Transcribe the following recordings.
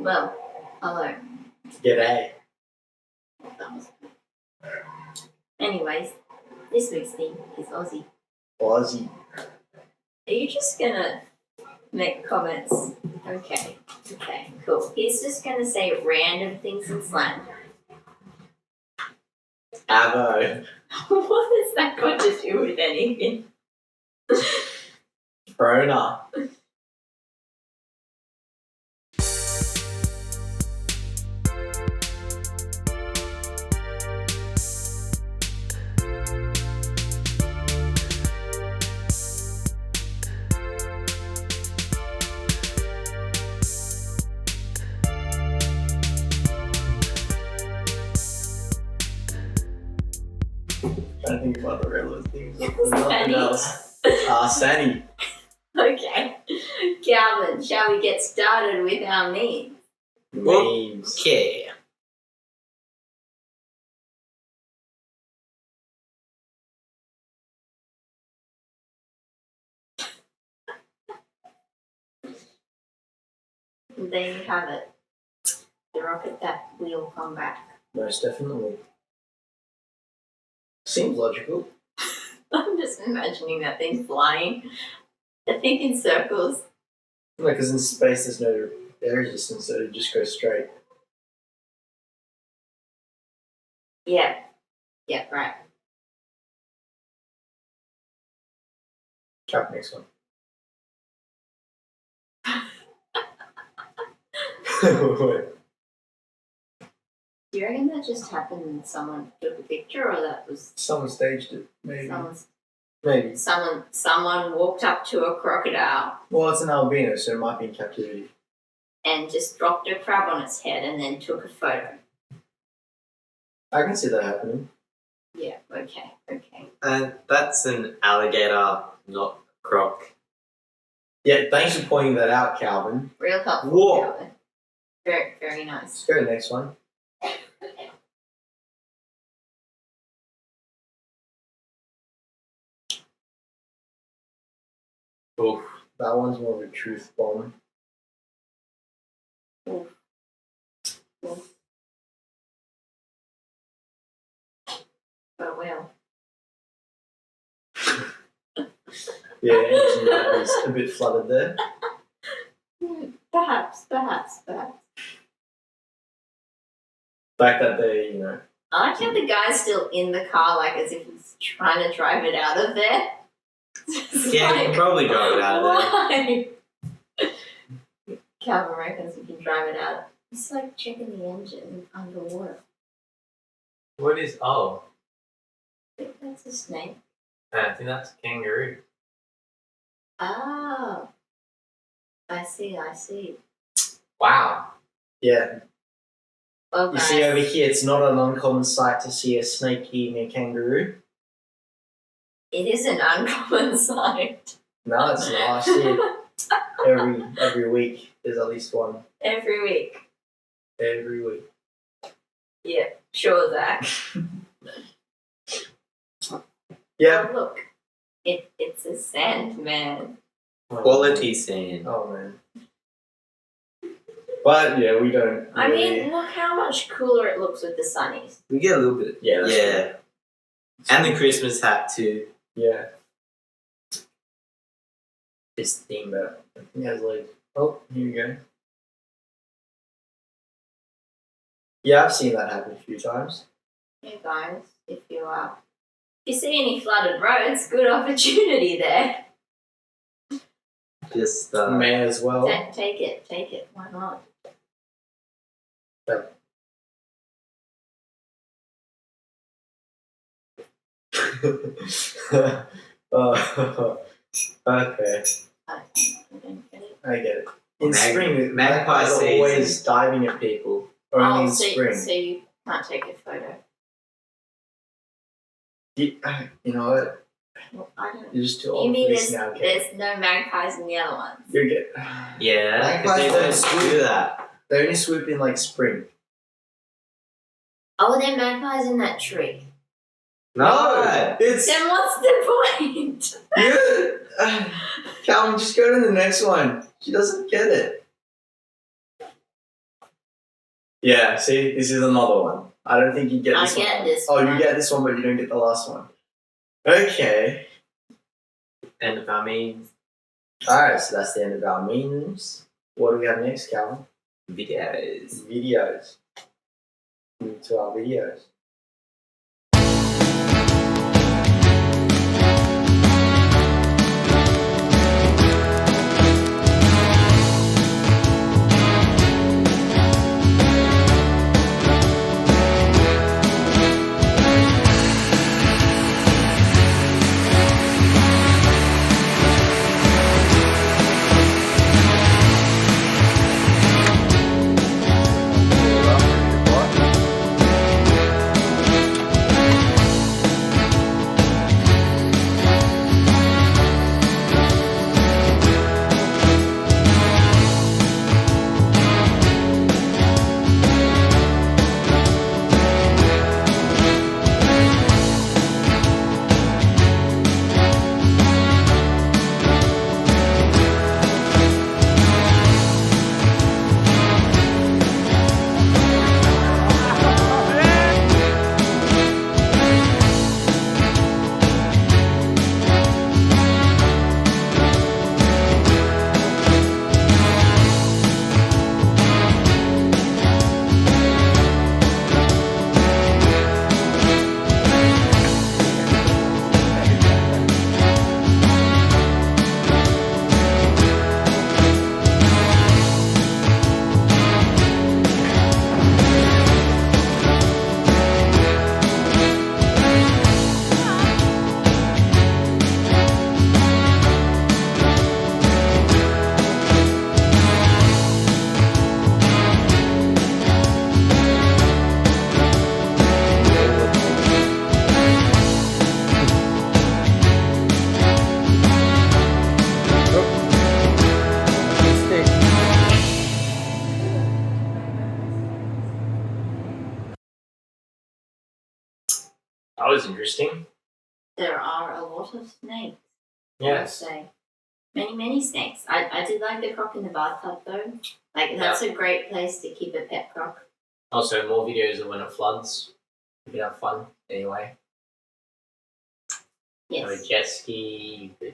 Well, hello. G'day. Anyways, this week's theme is Aussie. Aussie. Are you just gonna make comments? Okay, cool. He's just gonna say random things in slang. Avo. What has that got to do with anything? Rona. Trying to think about the relevant things. Nothing else. Sanny. Okay. Calvin, shall we get started with our memes? Memes. Okay. There you have it. The rocket that will come back. Most definitely. Seems logical. I'm just imagining that thing flying. I think in circles. Because in space there's no air resistance, so it just goes straight. Yeah, right. Cap next one. Wait. Do you reckon that just happened and someone took a picture, or that was Someone staged it, maybe. Maybe. Maybe. Someone walked up to a crocodile Well, it's an albino, so it might be in captivity. and just dropped a crab on its head and then took a photo? I can see that happening. Yeah, okay. And that's an alligator, not croc. Yeah, thanks for pointing that out, Calvin. Real helpful. Whoa. Calvin. Very, very nice. Let's go to the next one. Oof. That one's more of a truth bomb. But well. Yeah, it's a bit flooded there. Perhaps. The fact that they, I like how the guy's still in the car, like as if he's trying to drive it out of there. Yeah, you can probably drive it out of there. Why? Calvin reckons you can drive it out. It's like checking the engine underwater. What is? Oh, I think that's a snake. I think that's a kangaroo. Oh. I see. Wow. Yeah. Well, You guys, see over here, it's not an uncommon sight to see a snake eating a kangaroo. it is an uncommon sight. No, it's not. I see it every week. There's at least one. Every week. Every week. Yeah, sure, Zach. Yeah. Oh, look. It's a sandman. Quality sand. Oh, man. But, yeah, we don't. I really- mean, look how much cooler it looks with the sunnies. We get a little bit. Yeah, that's Yeah. And the Christmas hat too. Yeah. This theme that I think has like, oh, here you go. Yeah, I've seen that happen a few times. Hey guys, if you see any flooded roads, good opportunity there. Just May as well. Take it. Why not? Okay, I don't get it. I get it. In Mag- spring, magpie magpies are season. always diving at people. Only in spring. So you can't take a photo. You know what? Well, I don't. You're just too You old for mean this now, Kate. there's no magpies in the other ones? You're get. yeah, because Magpies they don't don't do that. They only swoop in like spring. Oh, there are magpies in that tree. No. It's Then what's the point? you. Calvin, just go to the next one. She doesn't get it. Yeah, see, this is another one. I don't think you get I this one. get this Oh, one. you get this one, but you don't get the last one. Okay. End of our memes. Alright, so that's the end of our memes. What do we have next, Calvin? Videos. Videos. Move to our videos. That was interesting. There are a lot of snakes. Yes. I would say. Many snakes. I did like the croc in the bathtub though. Like that's a great place to keep a pet croc. Also, more videos of when it floods. You can have fun anyway. Yes. Have a jet ski. You could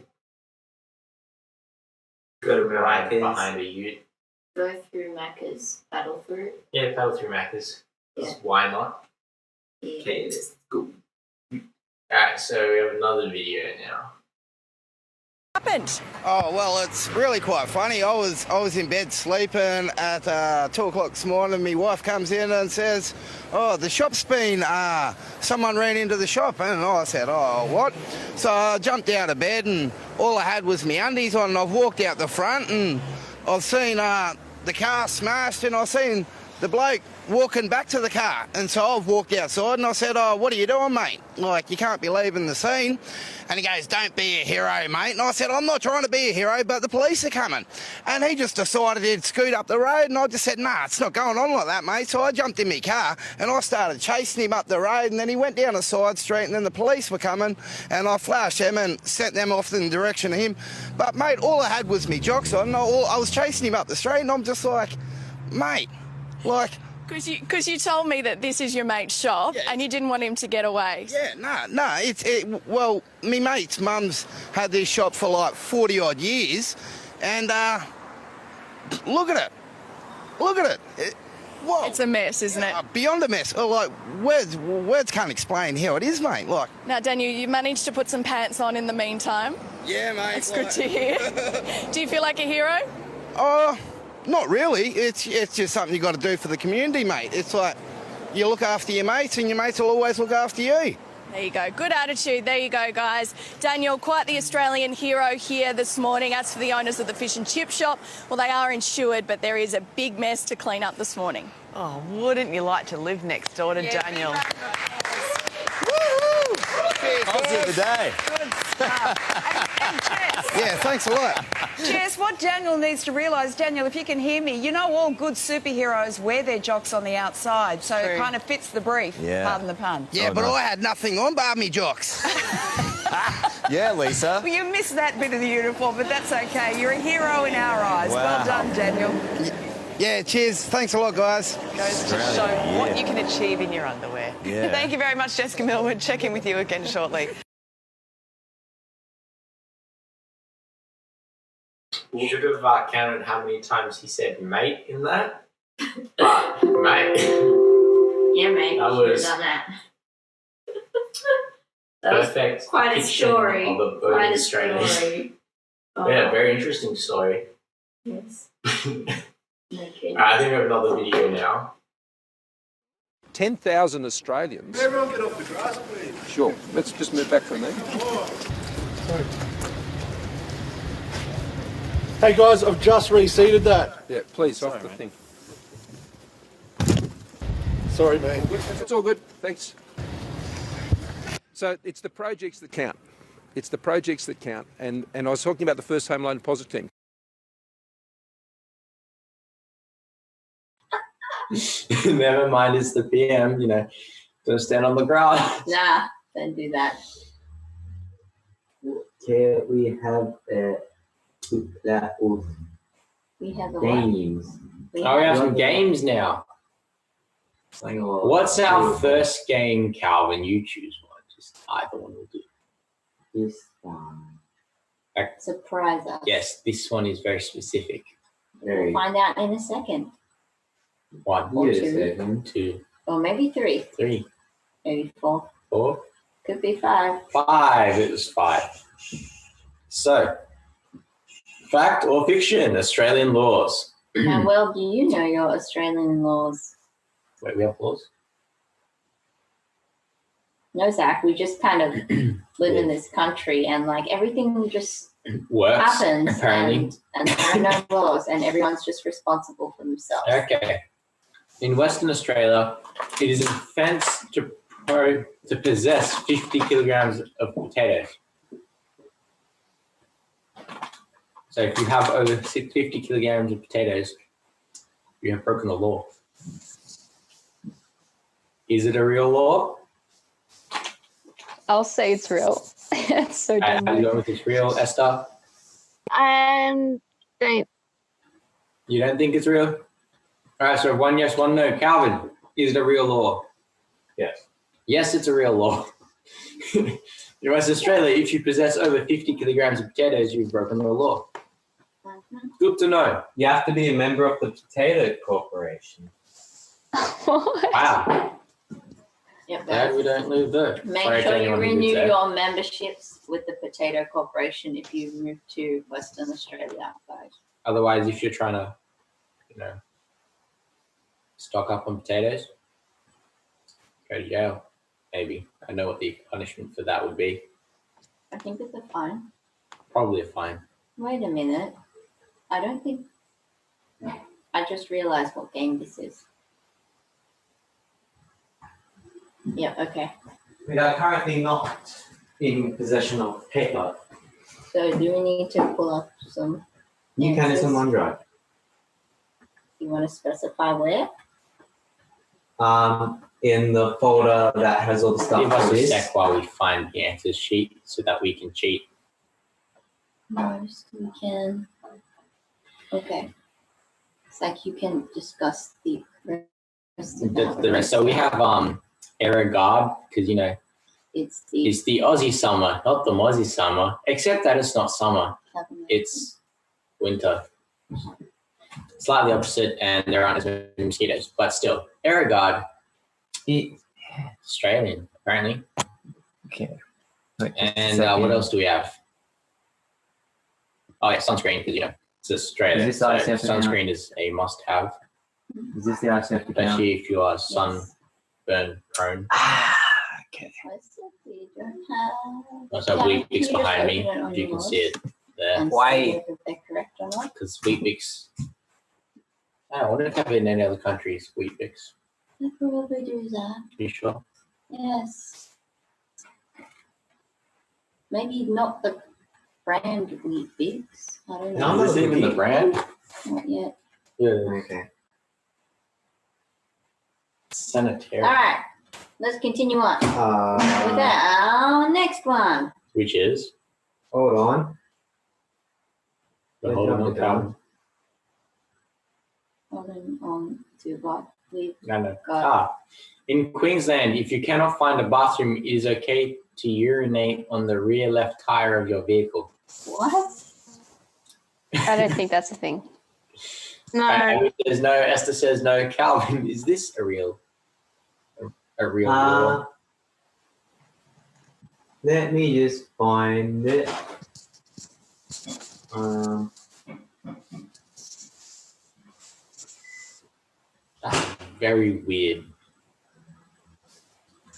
Go to ride Maaate. behind a ute. Go through Macca's, paddle through. Yeah, paddle through Macca's. Yeah. Why not? Yeah. Okay, let's go. Alright, so we have another video now. Happened? Oh, well, it's really quite funny. I was in bed sleeping at 2 o'clock this morning. My wife comes in and says, oh, the shop's been, someone ran into the shop. And I said, oh, what? So I jumped out of bed and all I had was my undies on, and I've walked out the front and I've seen the car smashed, and I've seen the bloke walking back to the car. And so I've walked outside and I said, oh, what are you doing, mate? Like, you can't be leaving the scene. And he goes, don't be a hero, mate. And I said, I'm not trying to be a hero, but the police are coming. And he just decided he'd scoot up the road, and I just said, nah, it's not going on like that, mate. So I jumped in my car and I started chasing him up the road, and then he went down a side street, and then the police were coming, and I flashed them and sent them off in the direction of him. But, mate, all I had was me jocks on. I was chasing him up the street, and I'm just like, mate, like... Because you told me that this is your mate's shop, Yeah. and you didn't want him to get away. Yeah, no. Well, me mate's mum's had this shop for like 40 odd years, and look at it. Look at it. Whoa. It's a mess, isn't it? Beyond a mess. Like, words can't explain how it is, mate. Like, Now, Daniel, you managed to put some pants on in the meantime. yeah, mate. It's good to hear. Do you feel like a hero? Oh, not really. It's just something you got to do for the community, mate. It's like you look after your mates, and your mates will always look after you. There you go. Good attitude. There you go, guys. Daniel, quite the Australian hero here this morning. As for the owners of the fish and chip shop, well, they are insured, but there is a big mess to clean up this morning. Oh, wouldn't you like to live next door to Daniel? Aussie of the day. Good stuff. And Jess, Yeah, thanks a lot. Jess, what Daniel needs to realise, Daniel, if you can hear me, you know all good superheroes wear their jocks on the outside, so it kind of fits the brief, pardon the pun. Yeah, but no. I had nothing on bar me jocks. Yeah, Lisa. Well, you missed that bit of the uniform, but that's okay. You're a hero in our eyes. Wow. Well done, Daniel. Yeah, cheers. Thanks a lot, guys. Goes to show what you can achieve in your underwear. Yeah. Thank you very much, Jessica Millwood. Check in with you again shortly. You should have counted how many times he said mate in that. But, mate. Yeah, mate. That Should have was done that. That was perfect. quite a depiction story. Of a boat Quite in a Australia. story. Oh, Yeah, very interesting story. yes. Okay. I think we have another video now. 10,000 Australians. Everyone get off the grass, please. Sure, let's just move back from there. Hey guys, I've just reseated that. Yeah, please, off the thing. Sorry, man. It's all good, thanks. So it's the projects that count. It's the projects that count. And I was talking about the first home loan deposit team. Never mind, it's the PM, Don't stand on the ground. Nah, don't do that. Okay, we have We have a games. We Oh, we have have some games now. What's our first game, Calvin? You choose one. Just either one will do. this one. Surprise us. Yes, this one is very specific. We'll find out in a second. 1, Or 2, 2, Or maybe 3. 3, Maybe 4. 4, Could be 5. 5. It was 5. So, fact or fiction? Australian laws. How well do you know your Australian laws? Wait, we have laws? No, Zach, we just kind of live in this country and like everything just Works. happens Apparently. and there are no laws and everyone's just responsible for themselves. Okay. In Western Australia, it is an offence to possess 50 kilograms of potatoes. So if you have over 50 kilograms of potatoes, you have broken the law. Is it a real law? I'll say it's real. It's so How dumb. you going with this real, Esther? Don't. You don't think it's real? All right, so 1 yes, 1 no. Calvin, is it a real law? Yes. Yes, it's a real law. In West Australia, if you possess over 50 kilograms of potatoes, you've broken the law. Good to know. You have to be a member of the Potato Corporation. What? Wow. Yep, Glad we don't live there. Make Sorry to sure you anyone who lives renew there. your memberships with the Potato Corporation if you move to Western Australia, guys. Otherwise, if you're trying to, stock up on potatoes, go to jail. Maybe. I know what the punishment for that would be. I think it's a fine. Probably a fine. Wait a minute. I don't think. I just realized what game this is. Yeah, okay. We are currently not in possession of paper. So do we need to pull up some? You can answers? use OneDrive. You want to specify where? In the folder that has all the stuff. Give us for a this. sec while we find the answers sheet so that we can cheat. Most we can. Okay. It's like you can discuss the rest of that. The rest. So we have error guard because It's the it's the Aussie summer, not the Mozzie summer. Except that it's not summer; cabinet. it's winter. Slightly opposite, and there aren't as many mosquitoes. But still, error guard. Australian, apparently. Okay. And what else do we have? Oh yeah, sunscreen because it's Australia. Is this so ICF account? sunscreen is a must-have, Is this the ICF account? especially if you are sunburn prone. Okay. Let's see if we don't have. Also, Yeah, Wheat can Bix you just behind me. open it on If you can yours see it there, and Why? see if they're correct or not? because Wheat Bix. I wonder if they have it in any other countries. Wheat Bix. They probably do that. You sure? Yes. Maybe not the brand Wheat Bix. I don't No, know. Is this even the brand? Not yet. Yeah. Okay. Sanitary. All right. Let's continue on with Uh, our next one. Which is hold on. the Let's whole jump milk it down. powder. Holding on to what we've No. got. In Queensland, if you cannot find a bathroom, it is okay to urinate on the rear left tire of your vehicle. What? I don't think that's a thing. No. There's no. Esther says no. Calvin, is this a real law? Let me just find it. That's very weird.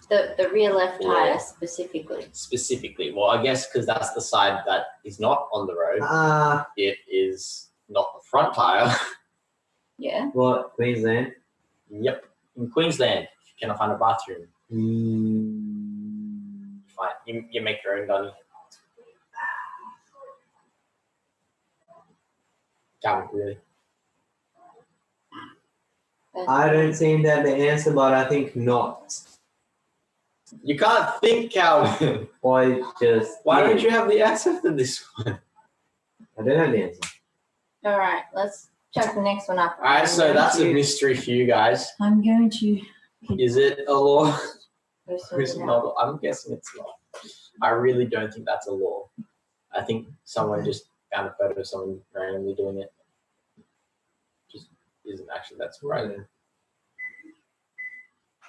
The rear left tire specifically. Specifically, well, I guess because that's the side that is not on the road. It is not the front tire. Yeah. What, Queensland? Yep. In Queensland, if you cannot find a bathroom, fine. You make your own, Donny. Calvin, really? I don't seem to have the answer, but I think not. You can't think, Calvin. Why don't you have the answer for this one? I don't have the answer. All right, let's check the next one up. All right, so that's a mystery for you guys. I'm going to. Is it a law? Or Or is it not? I'm guessing it's not. I really don't think that's a law. I think someone just found a photo of someone randomly doing it. Just isn't actually that surprising.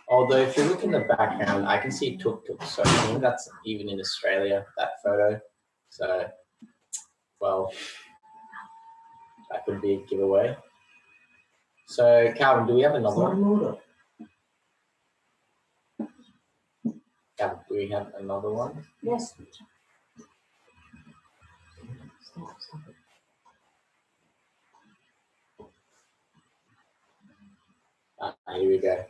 Although if you look in the background, I can see tuk-tuk. So I think that's even in Australia, that photo. So, well, that could be a giveaway. So, Calvin, do we have another one? Calvin, do we have another one? Yes. Here we go.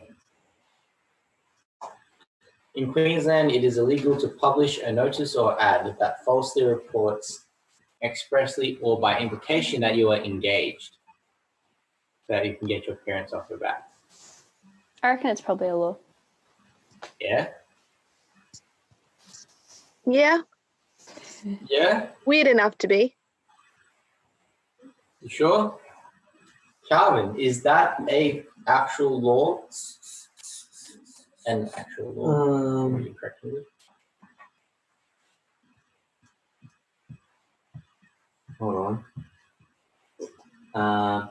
In Queensland, it is illegal to publish a notice or ad that falsely reports expressly or by implication that you are engaged, so that you can get your parents off your back. I reckon it's probably a law. Yeah? Yeah, Yeah? weird enough to be. You sure? Calvin, is that a actual law? An actual law? Are you correct with it? Hold on.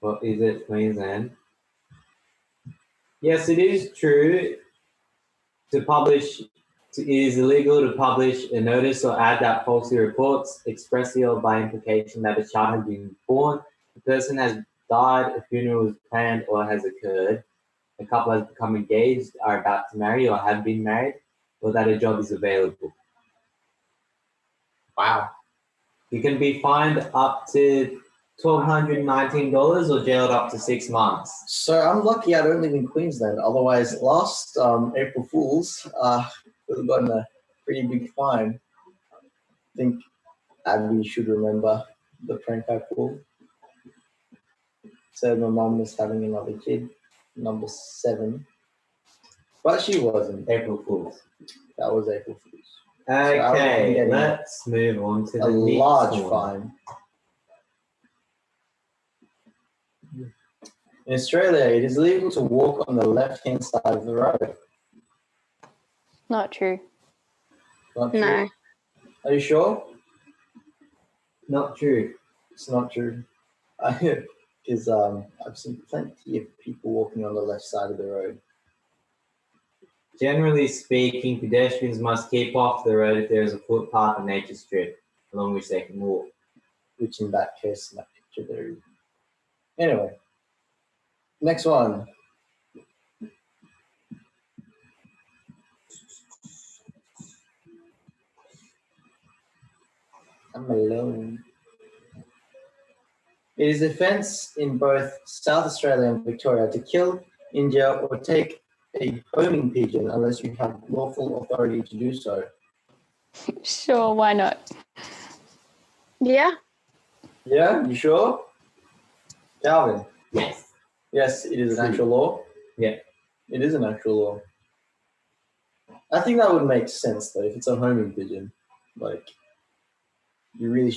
What is it, Queensland? Yes, it is true to publish. It is illegal to publish a notice or ad that falsely reports, expressly or by implication, that a child has been born, a person has died, a funeral is planned or has occurred, a couple has become engaged, are about to marry or have been married, or that a job is available. Wow. You can be fined up to $1,219 or jailed up to 6 months. So I'm lucky I don't live in Queensland. Otherwise, last April Fools, would have gotten a pretty big fine. I think Abby should remember the prank I pulled. So my mum was having another kid, number 7. But she wasn't. April Fools. That was April Fools. Okay, So let's move on to the a next large one. fine. In Australia, it is illegal to walk on the left-hand side of the road. Not true. Not true. No. Are you sure? Not true. It's not true. Because I've seen plenty of people walking on the left side of the road. Generally speaking, pedestrians must keep off the road if there is a footpath or nature strip along which they can walk. Which in that case, in that picture there is. Anyway, next one. I'm alone. It is offence in both South Australia and Victoria to kill, injure, or take a homing pigeon unless you have lawful authority to do so. Sure, why not? Yeah. Yeah, you sure? Calvin? Yes. Yes, it is an actual law? Yeah. It is an actual law. I think that would make sense though, if it's a homing pigeon. Like, you really,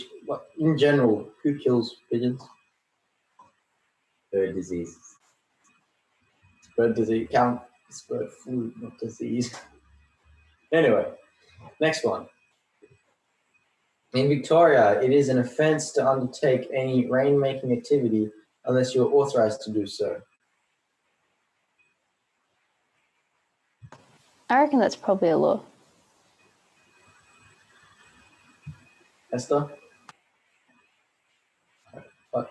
in general, who kills pigeons? bird diseases. Bird disease count. It's bird flu, not disease. Anyway, next one. In Victoria, it is an offence to undertake any rainmaking activity unless you are authorised to do so. I reckon that's probably a law. Esther? What?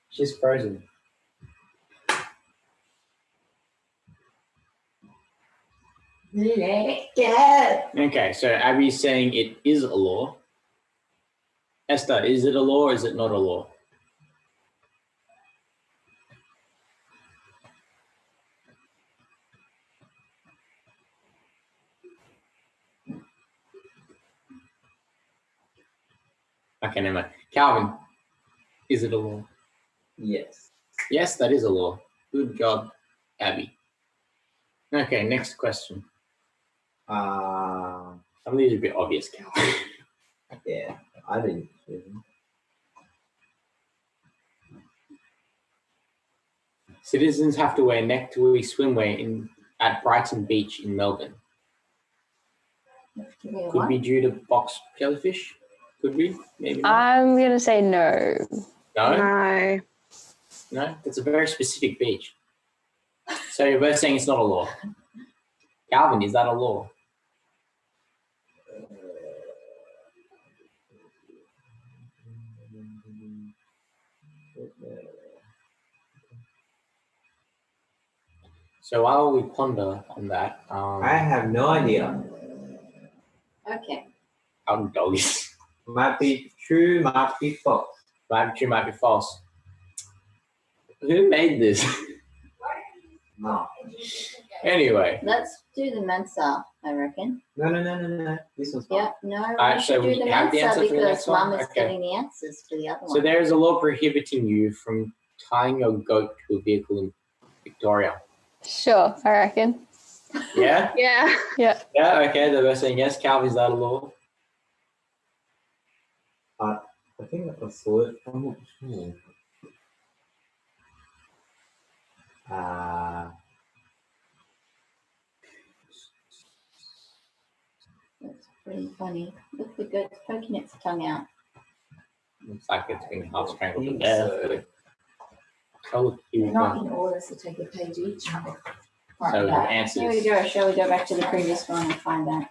She's frozen. Okay, so Abby's saying it is a law. Esther, is it a law or is it not a law? Okay, never mind. Calvin, is it a law? Yes. Yes, that is a law. Good job, Abby. Okay, next question. Some of these are a bit obvious, Calvin. Yeah, I didn't. Citizens have to wear neck-to-wear swimwear at Brighton Beach in Melbourne. Could be due to box jellyfish. Could be, maybe not. I'm going to say no. No? No. No? That's a very specific beach. So you're both saying it's not a law. Calvin, is that a law? So while we ponder on that, I have no idea. Okay. Our doggies. Might be true, might be false. Might be true, might be false. Who made this? No. Anyway. Let's do the Mensa, I reckon. No. This one's false. Yeah, no, Alright, we so should we do the have the Mensa answer for the because next one? Mum is Okay. getting the answers for the other one. So there is a law prohibiting you from tying your goat to a vehicle in Victoria. Sure, I reckon. Yeah? Yeah. Yeah. Yeah, okay, they're both saying yes. Calvin, is that a law? I think I saw it. I'm not sure. That's pretty funny. Look, the goat's poking its tongue out. Looks like it's been half strangled to think death. so. Oh, look, here we They're not go. in order, so take a page each. So the answers. Here we go. Shall we go back to the previous one and find out?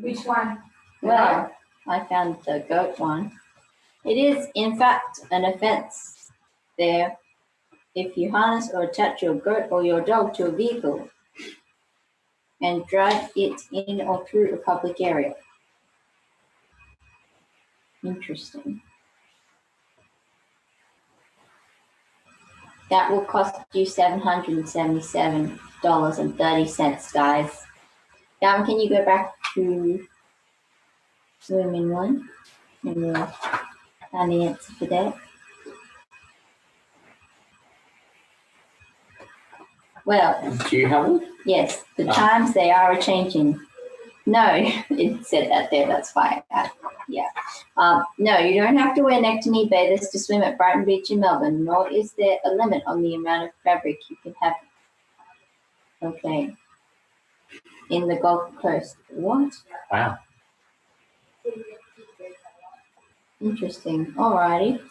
Which one? Well, I found the goat one. It is, in fact, an offence there if you harness or attach your goat or your dog to a vehicle and drive it in or through a public area. Interesting. That will cost you $777.30, guys. Gavin, can you go back to swimming one? And we'll find the answer for that. Well, do you have it? Yes, the times they are a changing. No, it said that there, that's why. Yeah. No, you don't have to wear neck-to-knee bathers to swim at Brighton Beach in Melbourne, nor is there a limit on the amount of fabric you can have. Okay. In the Gulf Coast. What? Wow. Interesting. Alrighty.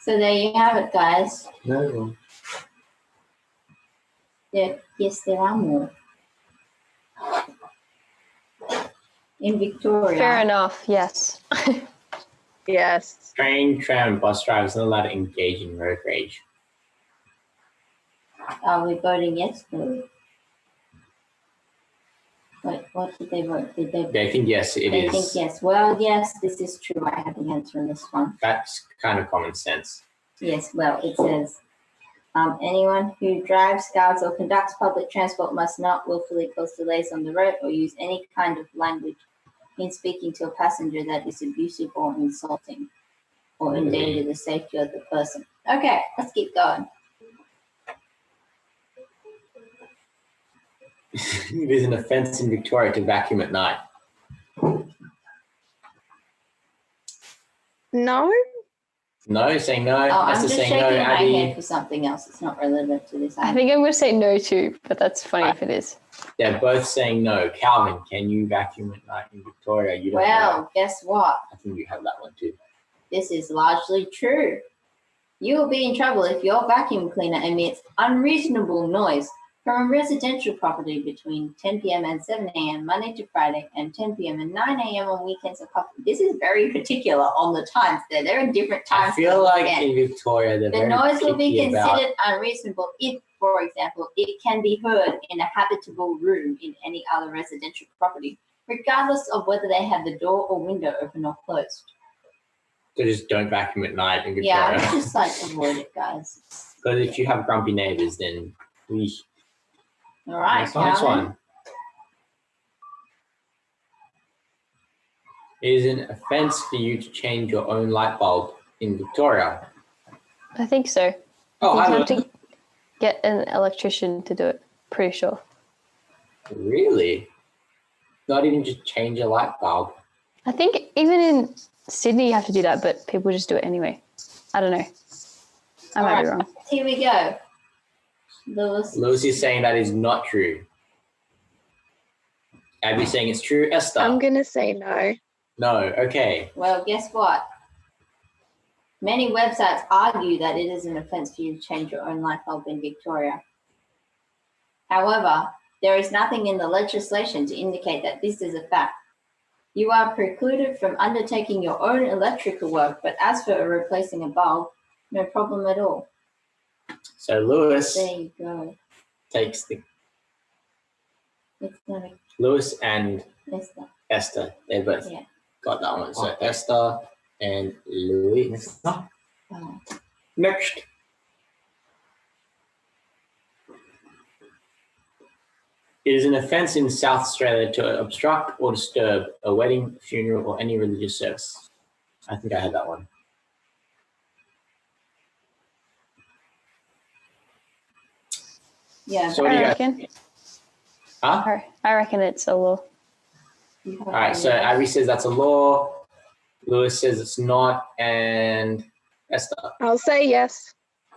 So there you have it, guys. No. Yes, there are more. In Victoria. Fair enough, yes. Yes. Train, tram, and bus drivers are not allowed to engage in road rage. Are we voting yes? No. Wait, what did they vote? Did they? They think yes, it They is. think yes. Well, yes, this is true. I have the answer in this one. That's kind of common sense. Yes, well, it says anyone who drives, guards, or conducts public transport must not willfully cause delays on the road or use any kind of language in speaking to a passenger that is abusive or insulting or endanger the safety of the person. Okay, let's keep going. It is an offence in Victoria to vacuum at night. No. No, saying no. Oh, I'm Esther just saying shaking no. my Abby. head for something else. It's not relevant to this. I think I'm going to say no too, but that's funny if it is. They're both saying no. Calvin, can you vacuum at night in Victoria? You don't know. Well, guess what? I think you have that one too. This is largely true. You will be in trouble if your vacuum cleaner emits unreasonable noise from a residential property between 10 p.m. and 7 a.m. Monday to Friday and 10 p.m. and 9 a.m. on weekends or coffee. This is very particular on the times there. There are different times. I feel like in Victoria, the very noise will be picky about- considered unreasonable if, for example, it can be heard in a habitable room in any other residential property, regardless of whether they have the door or window open or closed. So just don't vacuum at night in Victoria. Yeah, I would just like avoid it, guys. Because if you have grumpy neighbours, then we. All right, Next Calvin. one. It is an offence for you to change your own light bulb in Victoria. I think so. Oh, I I think you have to get an electrician to do it. Pretty sure. Really? Not even just change a light bulb. I think even in Sydney you have to do that, but people just do it anyway. I don't know. I might be wrong. Here we go. Lewis. Lewis is saying that is not true. Abby's saying it's true. Esther. I'm going to say no. No. Okay. Well, guess what? Many websites argue that it is an offence for you to change your own light bulb in Victoria. However, there is nothing in the legislation to indicate that this is a fact. You are precluded from undertaking your own electrical work, but as for replacing a bulb, no problem at all. So Lewis There you go. takes the It's not a Lewis and Esther. Esther. They both Yeah. got that one. So Esther and Louis. Oh. Next. It is an offence in South Australia to obstruct or disturb a wedding, funeral, or any religious service. I think I had that one. Yeah. So what do you guys reckon. think? Huh? I reckon it's a law. All right. So Abby says that's a law. Lewis says it's not, and Esther. I'll say yes.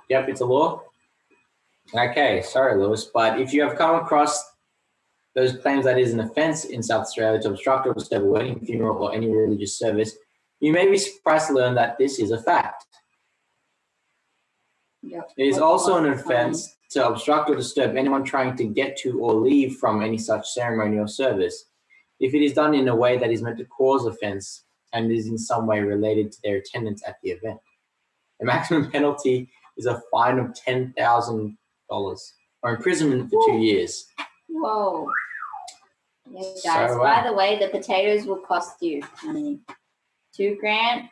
Yep, it's a law. Okay, sorry, Lewis, but if you have come across those claims that it is an offence in South Australia to obstruct or disturb a wedding, funeral, or any religious service, you may be surprised to learn that this is a fact. Yep. It is also an offence to obstruct or disturb anyone trying to get to or leave from any such ceremony or service, if it is done in a way that is meant to cause offence and is in some way related to their attendance at the event. The maximum penalty is a fine of $10,000 or imprisonment for 2 years. Whoa. Yeah, guys. So, by the way, the potatoes will cost you how many? $2,000?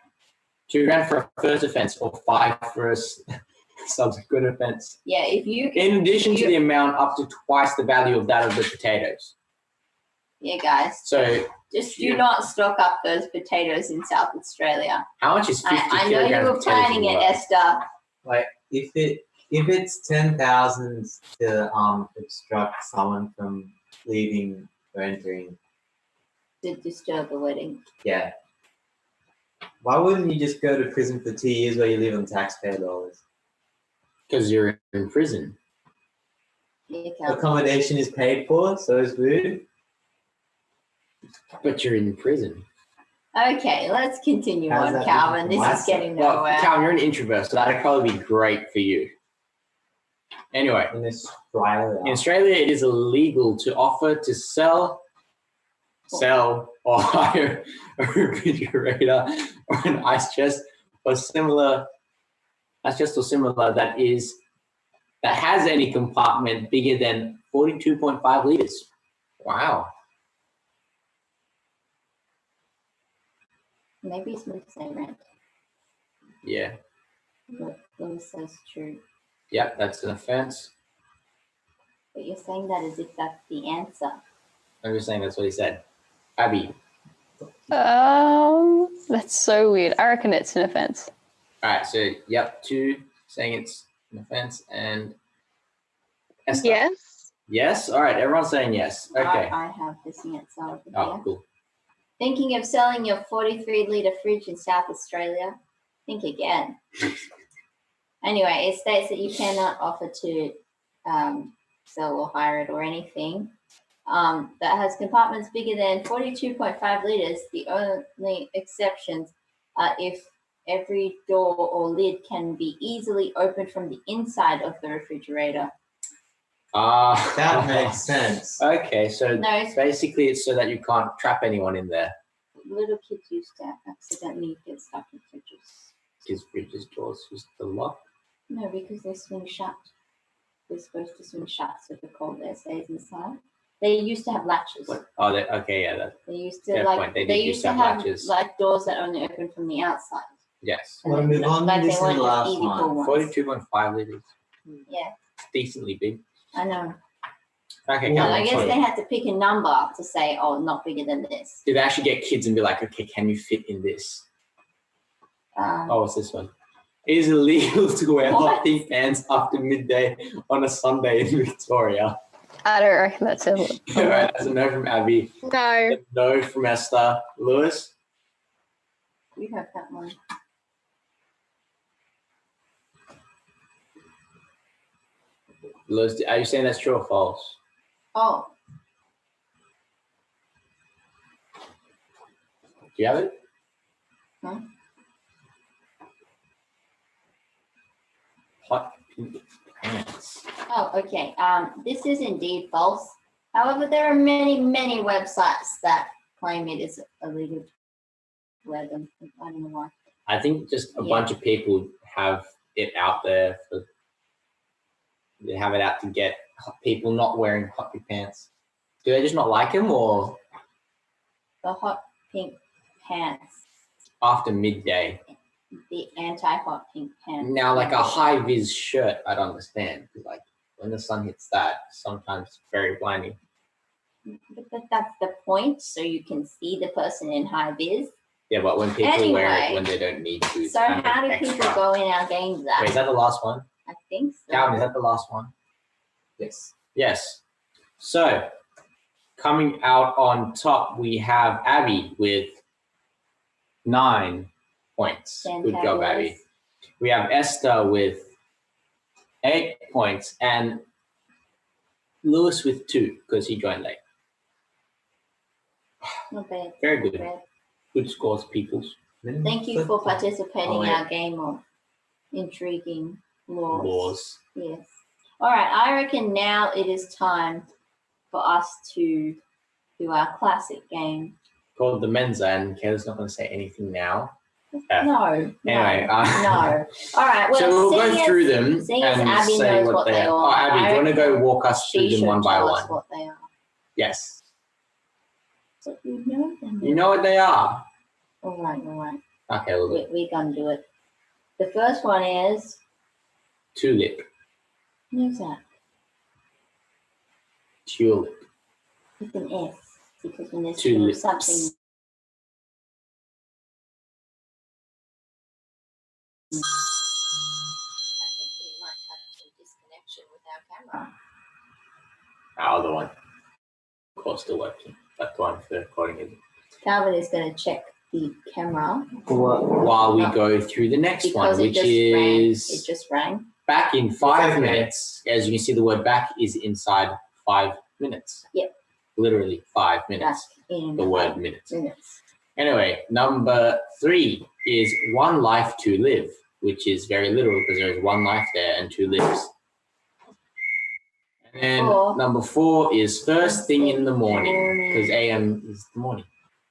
$2,000 for a first offence or $5,000 for a subsequent offence. Yeah, if you. In addition to the amount, up to twice the value of that of the potatoes. Yeah, guys. So just do not stock up those potatoes in South Australia. How much is 50 I know you kilograms were of potatoes planning it, worth? Esther. Like if it's 10,000 to obstruct someone from leaving or entering, To disturb a wedding. yeah. Why wouldn't you just go to prison for 2 years where you live on taxpayer dollars? Because you're in prison. Yeah, Calvin. Accommodation is paid for, so is food. But you're in prison. Okay, let's continue How's on, that Calvin. This different? is getting Well, nowhere. Calvin, you're an introvert, so that'd probably be great for you. Anyway, In Australia. in Australia, it is illegal to offer to sell, or hire a refrigerator or an ice chest or similar, that has any compartment bigger than 42.5 liters. Wow. Maybe it's meant to say rent. Yeah. But Lewis says true. Yep, that's an offence. But you're saying that as if that's the answer. I'm just saying that's what he said. Abby. That's so weird. I reckon it's an offence. All right, so yep, 2 saying it's an offence, and Esther. Yes. Yes? All right, everyone's saying yes. Okay. I have this answer over Oh, here. cool. Thinking of selling your 43-litre fridge in South Australia? Think again. Anyway, it states that you cannot offer to sell or hire it or anything that has compartments bigger than 42.5 litres. The only exceptions are if every door or lid can be easily opened from the inside of the refrigerator. That makes sense. Okay, so No, basically it's so that you can't trap anyone in there. little kids used to accidentally get stuck in fridges. Because fridges doors just the lock. No, because they swing shut. They're supposed to swing shut so the cold air stays inside. They used to have latches. What? Oh, okay, yeah. They used to Fair like point. They they did used used to to have have latches. like doors that only open from the outside. Yes. I want to move on. Like This they is the weren't last easy pull one. ones. 42.5 litres. Yeah, Decently big. I know. Okay, So come I on. guess sorry. they had to pick a number to say, oh, not bigger than this. Did they actually get kids and be like, okay, can you fit in this? Oh, what's this one? It is illegal to wear hot pink pants after midday on a Sunday in Victoria. I don't reckon that's a lot. All right, that's a no from Abby. No. A no from Esther. Lewis? You have that one. Lewis, are you saying that's true or false? Oh, Do you have it? Huh? Hot pink pants. oh, okay. This is indeed false. However, there are many, many websites that claim it is illegal to wear them. I don't know why. I think just a Yeah. bunch of people have it out there for. They have it out to get people not wearing hot pink pants. Do they just not like them, or The hot pink pants, after midday? the anti-hot pink pants. Now, like a high vis shirt, I don't understand. 'Cause, like when the sun hits that, sometimes it's very blinding. But that's the point, so you can see the person in high vis. Yeah, but when people wear it Anyway, when they don't need to, it's So kind how of do extra. people go in our games app? Wait, is that the last one? I think so. Calvin, is that the last one? Yes. Yes. So coming out on top, we have Abby with 9 points. Good job, Abby. We have Esther with 8 points and Lewis with 2 because he joined late. Not bad. Very not good. bad. Good scores, peoples. Thank you for participating Oh, in wait. our game of intriguing laws. Laws. Yes. All right. I reckon now it is time for us to do our classic game. Called the Mensa, and Kayla's not going to say anything now. No. Anyway, No. All right. Well, so we'll go seeing as- through them seeing as and Abby say knows what what they they are. are, Oh, Abby, do you want to go reckon walk us she through them should one by tell us one? what they are. Yes. But you know them. You know what they are. All right. All right. Okay, we'll do. We're gonna do it. The first one is Tulip. who's that? Tulip. With an S, because when there's Tulips. something. I think we might have some disconnection with our camera. Our other one. Of course, still working. That one for recording isn't. Calvin is going to check the camera While we go through the next one, because it which just is rang. It just rang. back in 5 minutes. As you can see, the word back is inside 5 minutes. Yep. Literally 5 minutes. Back in The word 5 minutes. minutes. Anyway, number 3 is one life to live, which is very literal because there is one life there and 2 lives. And then number 4 is first thing in the morning because AM is the morning.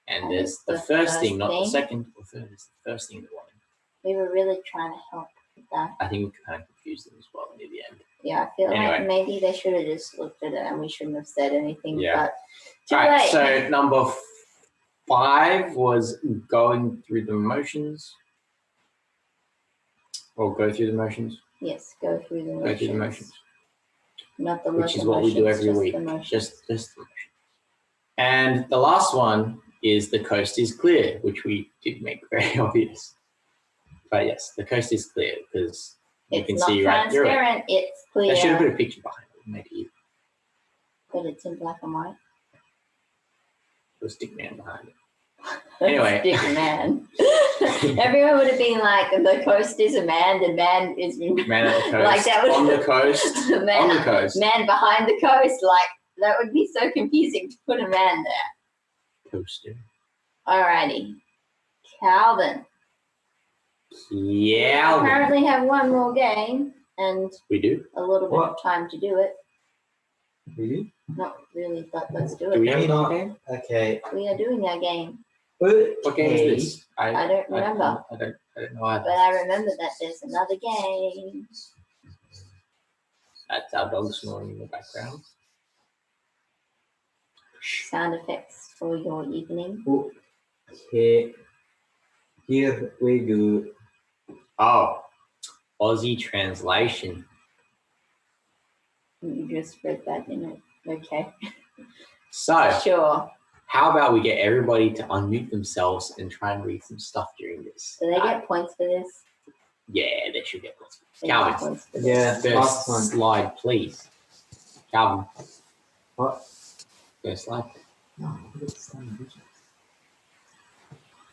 And there's the first thing, not the second or third. It's the first thing in the morning. We were really trying to help with that. I think we kind of confused them as well near the end. Yeah, I feel Anyway. like maybe they should have just looked at it and we shouldn't have said anything. Yeah. But too All right, late. so number 5 was going through the motions. Or go through the motions. Yes, go through the motions. Go through the motions. Not the Which is what we do every week. Just the motion. And the last one is the coast is clear, which we did make very obvious. But yes, the coast is clear because you It's can not see right through it. transparent, it's clear. They should have put a picture behind it. Maybe. but it's in black and white. The stick man behind it. Anyway. Stick man. Everyone would have been like, the coast is a man, the man is Man at the coast. like that would on the coast. man, on the coast. Man behind the coast. Like that would be so confusing to put a man there. Coaster. Alrighty. Calvin. Yeah. We apparently have one more game and We do. a little bit of time to do it. Really? Not really, but let's do it. Do we have another game? Okay. We are doing a game. What game is this? I don't remember. I don't know either. But I remember that there's another game. That's our dog snoring in the background. Sound effects for your evening. Okay. Here we go. Oh, Aussie translation. You just read that, didn't it? Okay. So, Sure. how about we get everybody to unmute themselves and try and read some stuff during this? Do they get points for this? Yeah, they should get points. They get Calvin, points for this. Yeah. first last one. slide, please. Calvin. What? First slide. No, it's stunning visuals.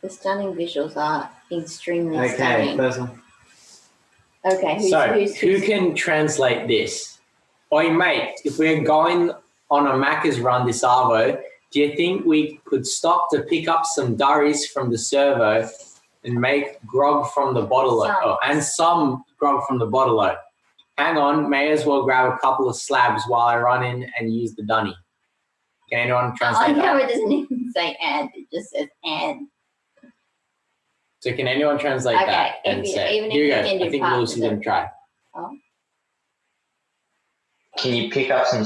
The stunning visuals are extremely Okay, stunning. first one. Okay, Who can translate this? Oi, mate, if we're going on a Macca's run this arvo, do you think we could stop to pick up some durries from the servo and make grog from the bottle? And some grog from the bottle. Hang on, may as well grab a couple of slabs while I run in and use the dunny. Can anyone translate I know that? it doesn't even say and, it just says and. So can anyone translate Okay, that and say, even if here we you go. can do I think parts Lucy's of it. going to try. Oh. Can you pick up some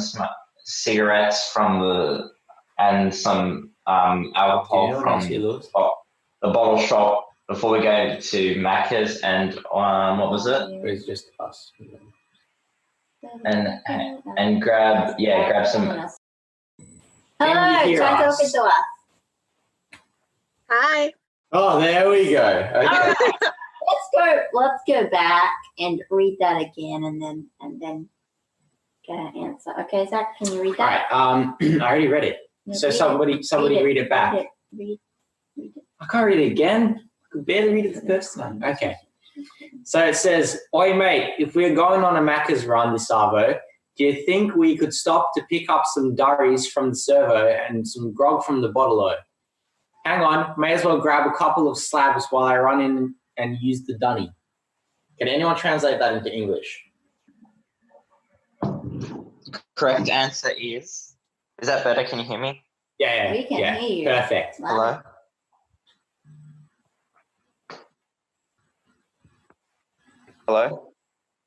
cigarettes from and some alcohol from the bottle shop before we go to Macca's and what was it? It was just us. And grab some. Hello, Can you hear try to us? open the door. Hi. Oh, there we go. Okay. Let's go back and read that again and then get an answer. Okay, Zach, can you read All that? right. I already read it. Yeah, So read it. somebody read it back. Read it. I can't read it again. I could barely read it the first time. Okay. So it says, oi mate, if we're going on a Macca's run this arvo, do you think we could stop to pick up some durries from the servo and some grog from the bottle? Hang on, may as well grab a couple of slabs while I run in and use the dunny. Can anyone translate that into English? Correct answer is that better? Can you hear me? Yeah. We can yeah. hear you. Perfect. Hello? Hello?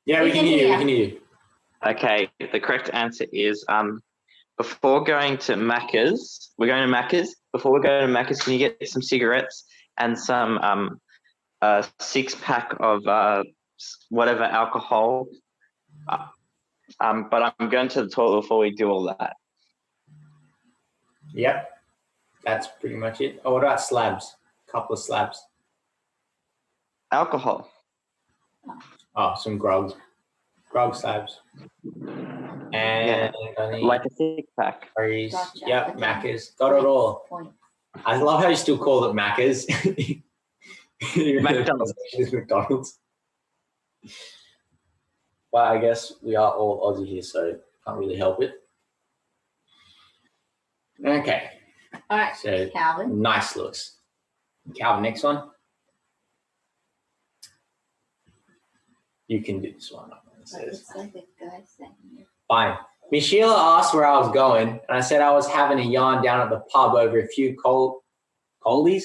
Yeah, we can hear you. We can hear you. Okay, the correct answer is before going to Macca's, we're going to Macca's. Before we go to Macca's, can you get some cigarettes and some 6-pack of whatever alcohol? But I'm going to the toilet before we do all that. Yep. That's pretty much it. Oh, what about slabs? A couple of slabs. Alcohol. Oh, some grog. Grog slabs. And like a 6-pack. Curries. Gotcha. Yep, Okay. Macca's. Got it all. Point. I love how you still call it Macca's. McDonald's. It's McDonald's. But I guess we are all Aussie here, so can't really help it. Okay. All right, So Calvin. nice looks. Calvin, next one. You can do this one. It's like a guy saying it. Fine. Miss Sheila asked where I was going, and I said I was having a yarn down at the pub over a few coldies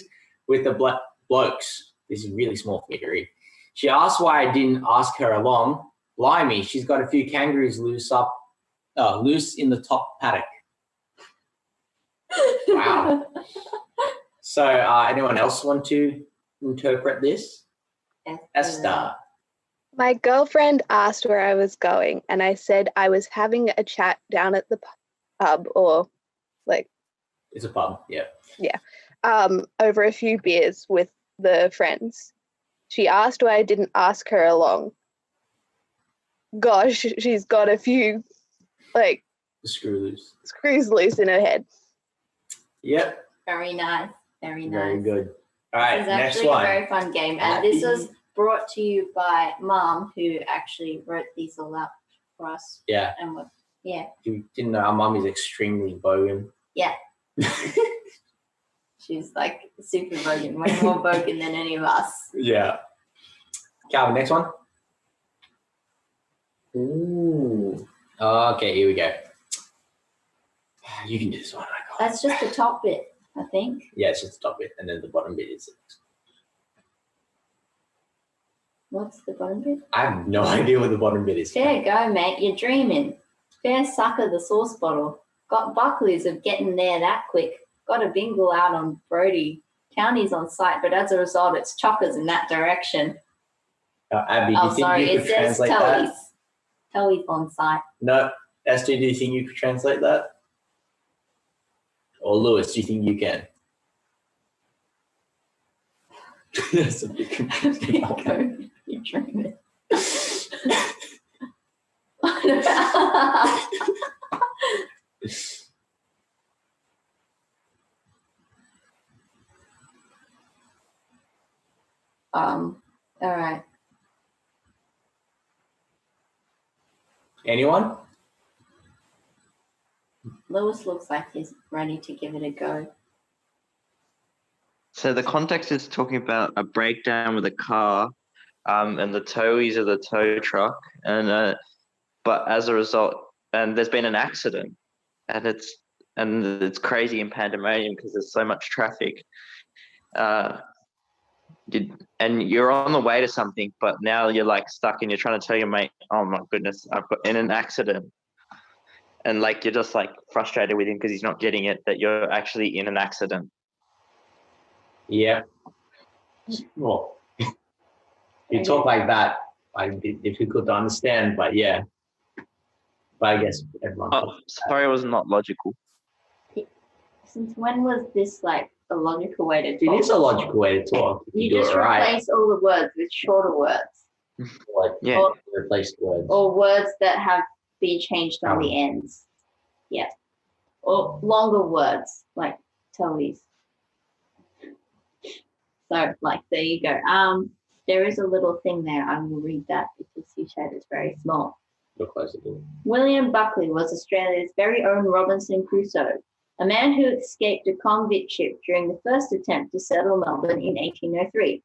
with the blokes. This is really small for me to read. She asked why I didn't ask her along. Blimey, she's got a few kangaroos loose in the top paddock. Wow. So, anyone else want to interpret this? Esther. My girlfriend asked where I was going, and I said I was having a chat down at the pub, or like. It's a pub, yeah. Yeah. Over a few beers with the friends. She asked why I didn't ask her along. Gosh, she's got a few, like, The screw loose. Screws loose in her head. Yep. Very nice. Very nice. Very good. All right, This is next actually one. a very fun game. And this was brought to you by Mum, who actually wrote these all out for us. Yeah. And what? Yeah. You didn't know our mum is extremely bogan. Yeah. She's like super bogan, way more bogan than any of us. Yeah. Calvin, next one. Ooh. Okay, here we go. You can do this one. That's just the top bit, I think. Yeah, it's just the top bit, and then the bottom bit is. What's the bottom bit? I have no idea what the bottom bit is. Fair go, mate. You're dreaming. Fair sucker the sauce bottle. Got Buckleys of getting there that quick. Got a bingle out on Brody. County's on site, but as a result, it's chockers in that direction. Abby, do you think you could translate that? Tully's on site. No. Esther, do you think you could translate that? Or Lewis, do you think you can? That's a big You're dreaming. All right. Anyone? Lewis looks like he's ready to give it a go. So the context is talking about a breakdown with a car, and the towies of the tow truck, and but as a result, and there's been an accident, and it's crazy in pandemonium because there's so much traffic. And you're on the way to something, but now you're like stuck and you're trying to tell your mate, oh my goodness, I've got in an accident. And like, you're just like frustrated with him because he's not getting it, that you're actually in an accident. Yeah. Well, you talk like that, might be difficult to understand, but yeah. But I guess everyone. Oh, sorry, I was not logical. Since when was this like a logical way to talk? It is a logical way to talk. You do just it right. replace all the words with shorter words. Like, yeah. Replace words. Or words that have been changed on the ends. Yeah. Or longer words, like towies. So, like, there you go. There is a little thing there. I will read that because you said it's very small. Look closer to it. William Buckley was Australia's very own Robinson Crusoe, a man who escaped a convict ship during the first attempt to settle Melbourne in 1803.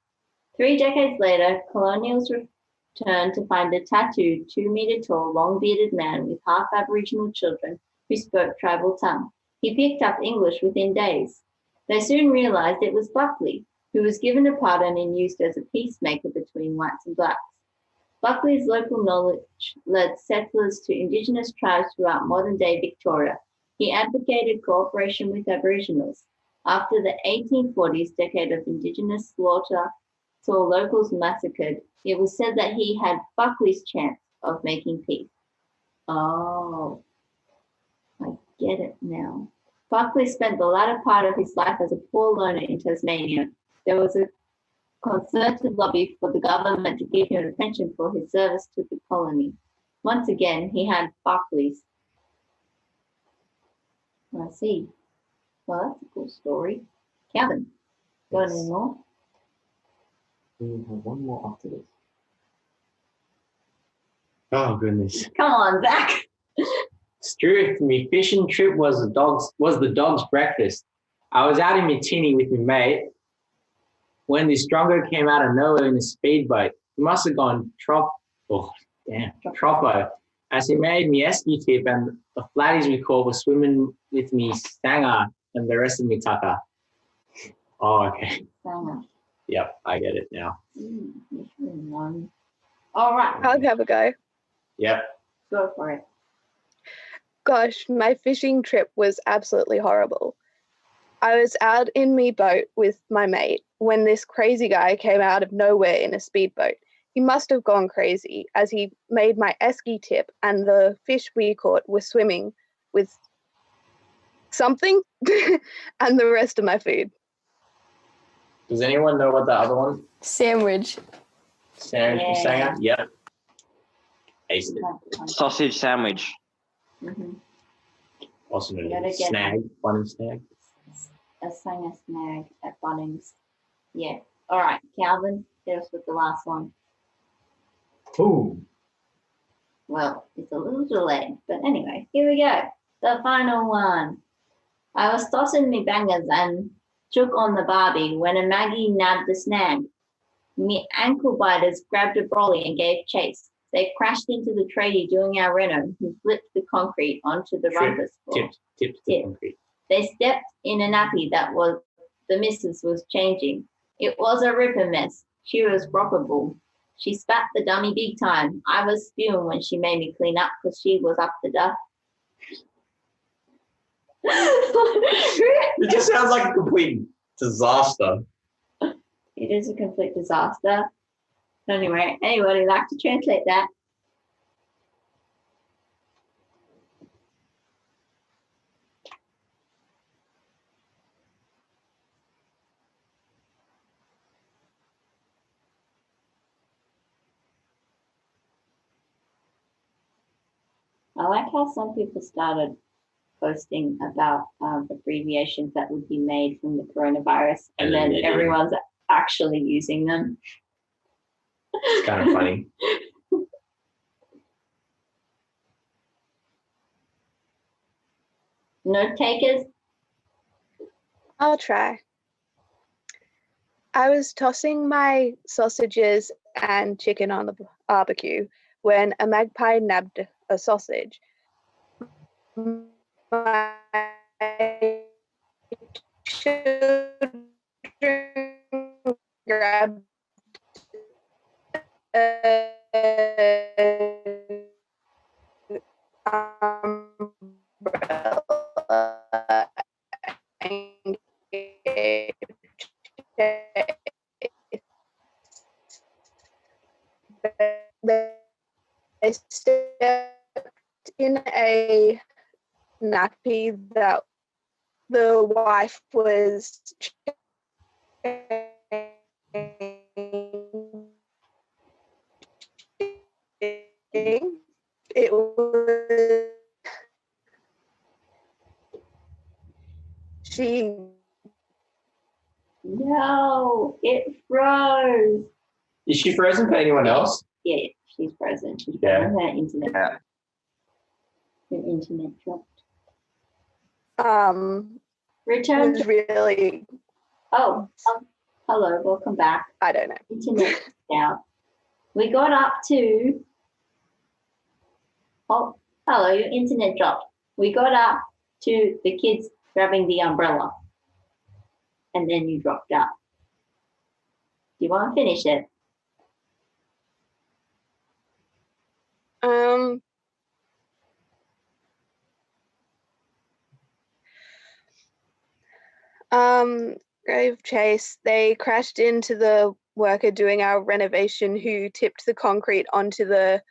3 decades later, colonials returned to find a tattooed, 2-metre-tall, long-bearded man with half Aboriginal children who spoke tribal tongue. He picked up English within days. They soon realised it was Buckley, who was given a pardon and used as a peacemaker between whites and blacks. Buckley's local knowledge led settlers to Indigenous tribes throughout modern-day Victoria. He advocated cooperation with Aboriginals. After the 1840s decade of Indigenous slaughter saw locals massacred, it was said that he had Buckley's chance of making peace. Oh, I get it now. Buckley spent the latter part of his life as a poor loner in Tasmania. There was a concerted lobby for the government to give him a pension for his service to the colony. Once again, he had Buckley's. I see. Well, that's a cool story. Calvin, got any more? We have one more after this. Oh goodness. Come on, Zach. Stu, me fishing trip was the dog's breakfast. I was out in my tinny with my mate when this drongo came out of nowhere in a speedboat. He must have gone troppo, as he made me esky tip, and the flatties we caught were swimming with me stanger and the rest of me tucker. Oh, okay. Stanger. Yep, I get it now. All right. I'll have a go. Yep. Go for it. Gosh, my fishing trip was absolutely horrible. I was out in my boat with my mate when this crazy guy came out of nowhere in a speedboat. He must have gone crazy as he made my esky tip and the fish we caught were swimming with something and the rest of my food. Does anyone know what the other one? Sandwich. Sandwich. Yep. Aced it. Sausage sandwich. Mm-hmm. Also known Gotta as get- snag, Bunnings snag. A sang a snag at Bunnings. Yeah. All right, Calvin, hit us with the last one. Ooh. Well, it's a little delayed, but anyway, here we go. The final one. I was tossing me bangers and took on the Barbie when a Maggie nabbed the snag. Me ankle biters grabbed a brolly and gave chase. They crashed into the tradie doing our reno, who flipped the concrete onto the rumpus floor. Tipped the concrete. They stepped in a nappy that was the missus was changing. It was a ripper mess. She was rockable. She spat the dummy big time. I was spewing when she made me clean up because she was up the duff. It just sounds like a complete disaster. It is a complete disaster. Anyway, anybody like to translate that? I like how some people started posting about abbreviations that would be made from the coronavirus, and then everyone's actually using them. It's kind of funny. Note takers? I'll try. I was tossing my sausages and chicken on the barbecue when a magpie nabbed a sausage. My children grabbed umbrella and gave they stepped in a nappy that the wife was changing. It was she. No, it froze. Is she frozen for anyone else? Yeah, she's frozen. She's Yeah. frozen. Her internet. Her internet dropped. Return was to really. Oh, hello, welcome back. I don't know. Internet out. We got up to. Oh, hello, your internet dropped. We got up to the kids grabbing the umbrella, and then you dropped out. Do you want to finish it? Grave chase. They crashed into the worker doing our renovation who tipped the concrete onto the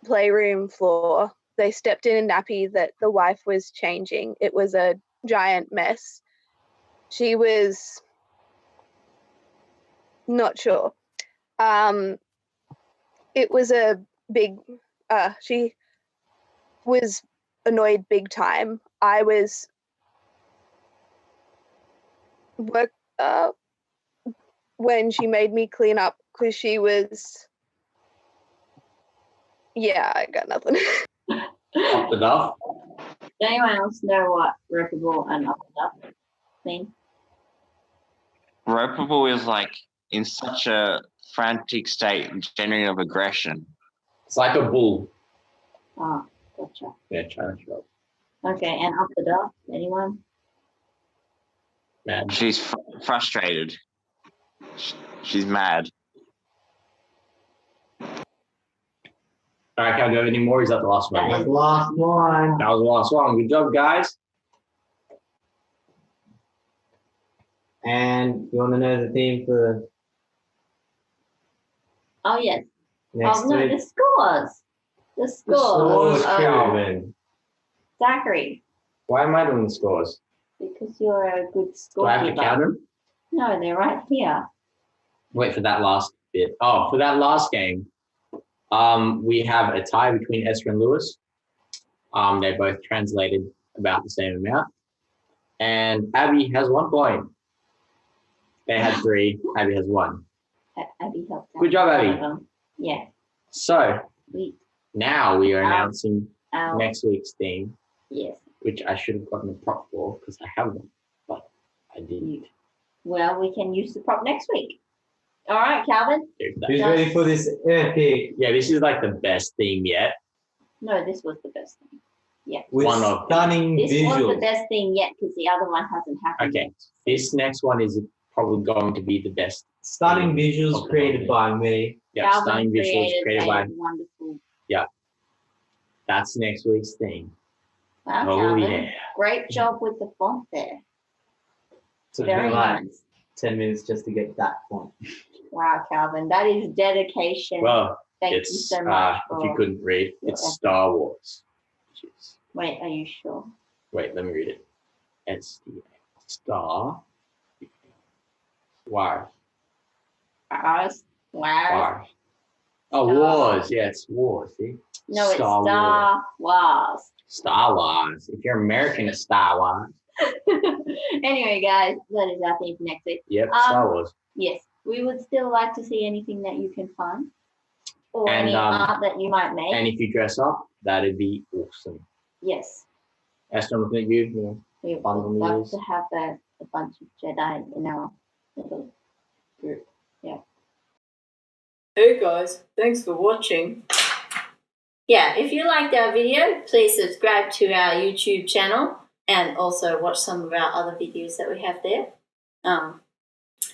playroom floor. They stepped in a nappy that the wife was changing. It was a giant mess. She was not sure. It was a big, she was annoyed big time. I was when she made me clean up because she was, yeah, I got nothing. Up the duff. Does anyone else know what ropeable and up the duff mean? Ropeable is like in such a frantic state, genuine of aggression. It's like a bull. Oh, gotcha. Yeah, trying to show. Okay, and up the duff, anyone? Mad. She's frustrated. She's mad. All right, can I go any more? Is that the last one? That is the last one. That was the last one. Good job, guys. And you want to know the theme for Oh, yes. next Oh, no, week? the scores. The scores. Scores, Oh, Calvin. Zachary, Why am I doing the scores? because you're a good Do score. I have to count them? No, they're right here. Wait for that last bit. Oh, for that last game, we have a tie between Esther and Lewis. They both translated about the same amount. And Abby has 1 point. They had 3. Abby has 1. Abby helped out. Good job, One Abby. of them. Yeah. So now we are Our- announcing our- next week's theme, Yes. which I should have gotten a prop for because I have one, but I didn't. Well, we can use the prop next week. All right, Calvin. Who's ready for this epic? Yeah, this is like the best theme yet. No, this was the best thing. Yeah. With One of stunning This was visuals. the best thing yet because the other one hasn't happened. Okay, this next one is probably going to be the best. Stunning theme visuals of the created whole by me. Yeah, Calvin stunning visuals created a by. wonderful. Yeah, that's next week's theme. Wow, Oh, Calvin. yeah. Great job with the font there. Took Very me like nice. 10 minutes just to get that point. Wow, Calvin, that is dedication. Well, Thank you it's so much. if you for couldn't read, your it's effort. Star Wars. Wait, are you sure? Wait, let me read it. It's Star Wars. Wars. Wars. Oh, Star. Wars. Yeah, it's Wars. See? No, it's Star Star Wars. Star Wars. If you're American, it's Star Wars. Anyway, guys, that is our theme for next week. Yep, Star Wars. Yes, we would still like to see anything that you can find or And, any art that you might make. And if you dress up, that'd be awesome. Yes, Esther, I'm looking at you. we would Fun on the love ears. to have a bunch of Jedi in our little group. Yeah. Hey guys, thanks for watching. Yeah, if you liked our video, please subscribe to our YouTube channel and also watch some of our other videos that we have there.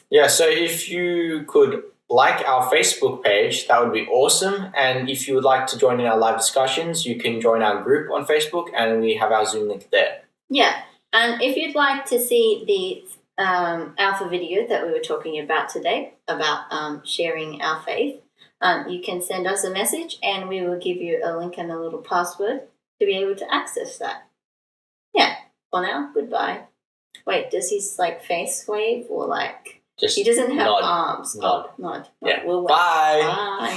Yeah, so if you could like our Facebook page, that would be awesome. And if you would like to join in our live discussions, you can join our group on Facebook and we have our Zoom link there. Yeah, and if you'd like to see the alpha video that we were talking about today, about sharing our faith, you can send us a message and we will give you a link and a little password to be able to access that. Yeah, for now, goodbye. Wait, does his face wave or Just he doesn't have nod. arms? Nod. Oh, nod. Yeah. We'll wait. Bye. Bye.